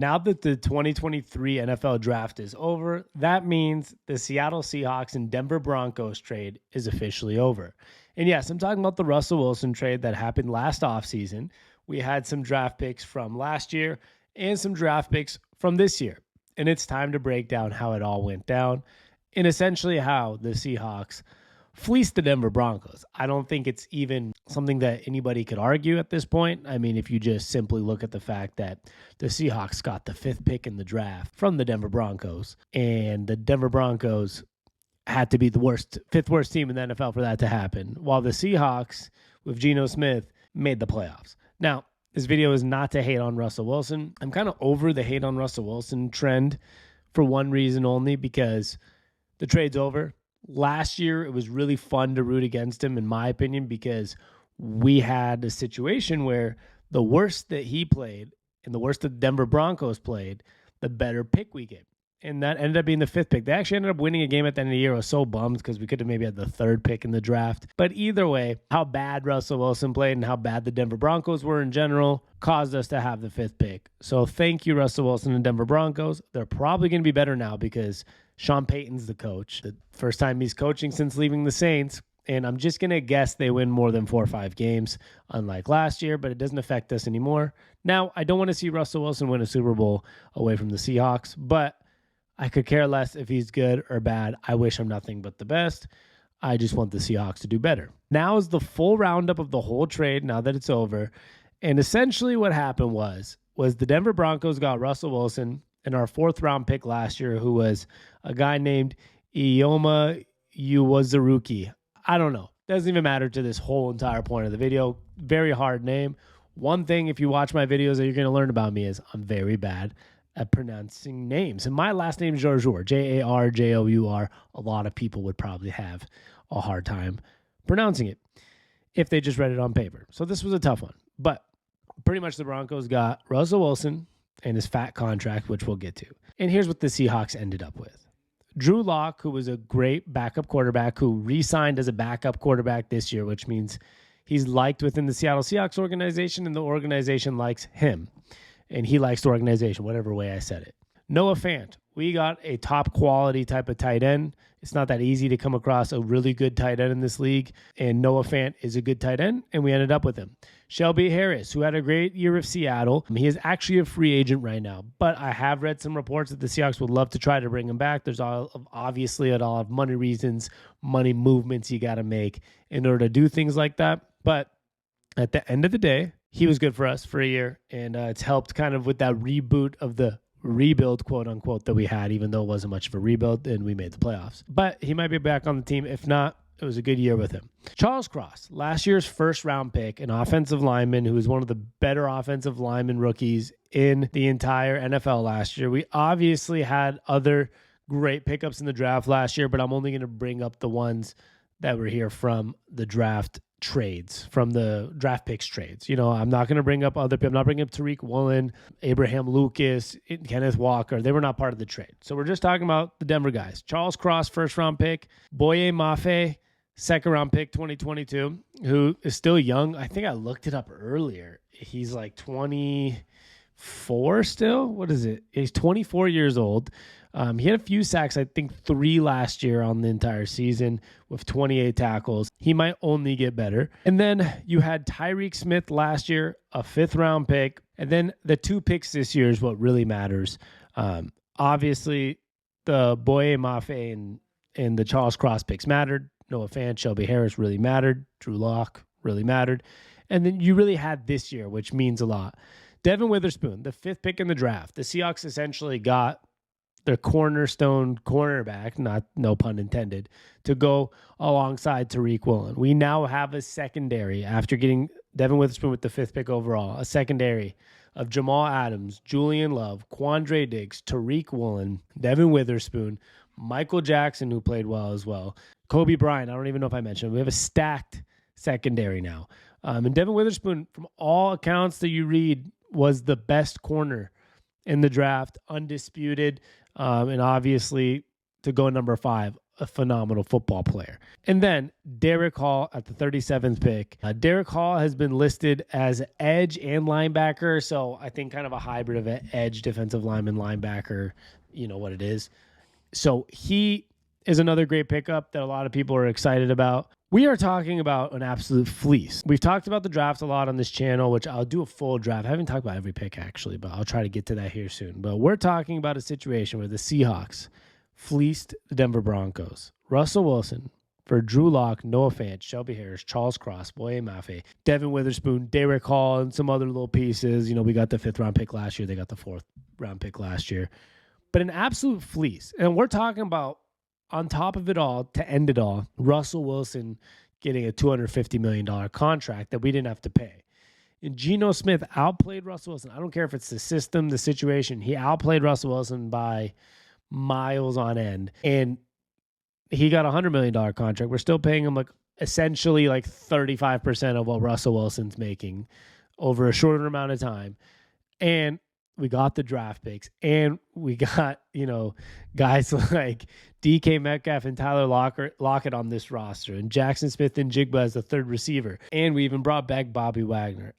Now that the 2023 NFL draft is over, that means the Seattle Seahawks and Denver Broncos trade is officially over. And yes, I'm talking about the Russell Wilson trade that happened last offseason. We had some draft picks from last year and some draft picks from this year. And it's time to break down how it all went down and essentially how the Seahawks fleeced the Denver Broncos. I don't think it's even something that anybody could argue at this point. I mean, if you just simply look at the fact that the Seahawks got the 5th pick in the draft from the Denver Broncos, and the Denver Broncos had to be the 5th worst team in the NFL for that to happen, while the Seahawks with Geno Smith made the playoffs. Now, this video is not to hate on Russell Wilson. I'm kind of over the hate on Russell Wilson trend for one reason only, because the trade's over. Last year, it was really fun to root against him, in my opinion, because we had a situation where the worse that he played and the worse the Denver Broncos played, the better pick we get. And that ended up being the 5th pick. They actually ended up winning a game at the end of the year. I was so bummed because we could have maybe had the 3rd pick in the draft. But either way, how bad Russell Wilson played and how bad the Denver Broncos were in general caused us to have the 5th pick. So thank you, Russell Wilson and Denver Broncos. They're probably going to be better now because Sean Payton's the coach. The first time he's coaching since leaving the Saints. And I'm just going to guess they win more than 4 or 5 games, unlike last year, but it doesn't affect us anymore. Now, I don't want to see Russell Wilson win a Super Bowl away from the Seahawks, but I could care less if he's good or bad. I wish him nothing but the best. I just want the Seahawks to do better. Now is the full roundup of the whole trade now that it's over. And essentially what happened was the Denver Broncos got Russell Wilson and our 4th round pick last year, who was a guy named Ioma Uwazaruki. I don't know. Doesn't even matter to this whole entire point of the video. Very hard name. One thing, if you watch my videos that you're going to learn about me, is I'm very bad at pronouncing names. And my last name is Jarjour, Jarjour. A lot of people would probably have a hard time pronouncing it if they just read it on paper. So this was a tough one. But pretty much the Broncos got Russell Wilson and his fat contract, which we'll get to. And here's what the Seahawks ended up with. Drew Lock, who was a great backup quarterback, who re-signed as a backup quarterback this year, which means he's liked within the Seattle Seahawks organization, and the organization likes him. And he likes the organization, whatever way I said it. Noah Fant. We got a top quality type of tight end. It's not that easy to come across a really good tight end in this league, and Noah Fant is a good tight end, and we ended up with him. Shelby Harris, who had a great year with Seattle. He is actually a free agent right now, but I have read some reports that the Seahawks would love to try to bring him back. There's obviously a lot of money reasons, money movements you got to make in order to do things like that. But at the end of the day, he was good for us for a year, and it's helped kind of with that reboot of the rebuild, quote unquote, that we had, even though it wasn't much of a rebuild and we made the playoffs. But he might be back on the team. If not, it was a good year with him. Charles Cross, last year's 1st round pick, an offensive lineman who was one of the better offensive lineman rookies in the entire NFL last year. We obviously had other great pickups in the draft last year, but I'm only going to bring up the ones that were here from the draft trades, from the draft picks trades. You know, I'm not going to bring up other people. I'm not bringing up Tariq Woolen, Abraham Lucas, Kenneth Walker. They were not part of the trade. So we're just talking about the Denver guys. Charles Cross, 1st round pick. Boye Mafe, 2nd round pick, 2022, who is still young. I think I looked it up earlier. He's like 24 still. What is it? He's 24 years old. He had a few sacks, I think 3 last year on the entire season with 28 tackles. He might only get better. And then you had Tyreek Smith last year, a 5th round pick. And then the 2 picks this year is what really matters. Obviously, the Boye Mafe and the Charles Cross picks mattered. Noah Fant, Shelby Harris really mattered. Drew Lock really mattered. And then you really had this year, which means a lot. Devin Witherspoon, the 5th pick in the draft. The Seahawks essentially got their cornerstone cornerback, no pun intended, to go alongside Tariq Woolen. We now have a secondary after getting Devin Witherspoon with the 5th pick overall, a secondary of Jamal Adams, Julian Love, Quandre Diggs, Tariq Woolen, Devin Witherspoon, Michael Jackson, who played well as well, Kobe Bryant. I don't even know if I mentioned him. We have a stacked secondary now. And Devin Witherspoon, from all accounts that you read, was the best corner in the draft, undisputed. And obviously, to go number 5, a phenomenal football player. And then Derek Hall at the 37th pick. Derek Hall has been listed as edge and linebacker, so I think kind of a hybrid of an edge, defensive lineman, linebacker, you know what it is. So he is another great pickup that a lot of people are excited about. We are talking about an absolute fleece. We've talked about the draft a lot on this channel, which I'll do a full draft. I haven't talked about every pick actually, but I'll try to get to that here soon. But we're talking about a situation where the Seahawks fleeced the Denver Broncos. Russell Wilson for Drew Lock, Noah Fant, Shelby Harris, Charles Cross, Boye Mafe, Devin Witherspoon, Derek Hall, and some other little pieces. You know, we got the 5th round pick last year. They got the 4th round pick last year. But an absolute fleece. And we're talking about, on top of it all, to end it all, Russell Wilson getting a $250 million contract that we didn't have to pay. And Geno Smith outplayed Russell Wilson. I don't care if it's the system, the situation. He outplayed Russell Wilson by miles on end. And he got a $100 million contract. We're still paying him essentially 35% of what Russell Wilson's making over a shorter amount of time. And we got the draft picks, and we got, guys like DK Metcalf and Tyler Lockett on this roster, and Jackson Smith and Jigba as the 3rd receiver. And we even brought back Bobby Wagner.